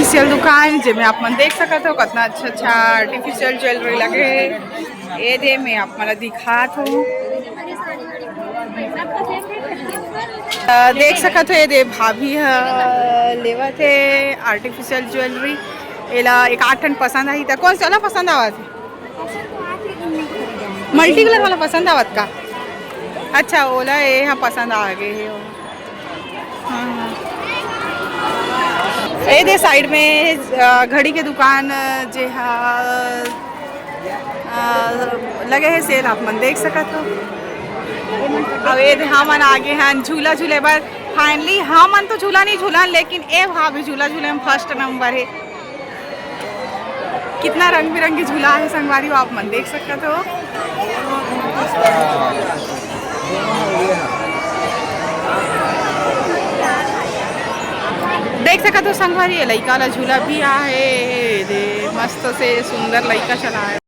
Artificial दुकान जिसमें आप मन देख सकते हो कितना अच्छा आर्टिफिशियल ज्वेलरी लगे है। ये दे मैं आप मन दिखात हूँ, देख सकते हो। ये दे भाभी लेवत है आर्टिफिशियल ज्वेलरी। एला एक 8 ठन पसंद आई था। कौन सा वाला पसंद आवत है? मल्टी कलर वाला पसंद आवत का? अच्छा ओला ये हाँ पसंद आ गए है। हाँ ये दे साइड में घड़ी के दुकान जे हा लगे है सेल आप मन देख सकत हो। अब ये हमन आगे हैं झूला झूले बर। फाइनली हमन तो झूला नहीं झूला लेकिन ए भाभी झूला झूले में फर्स्ट नंबर है। कितना रंग बिरंगी झूला है संगवारी आप मन देख सकते हो। देख सकते हो संगवारी लइका वाला झूला भी आहे। मस्त से सुंदर लइका चला है।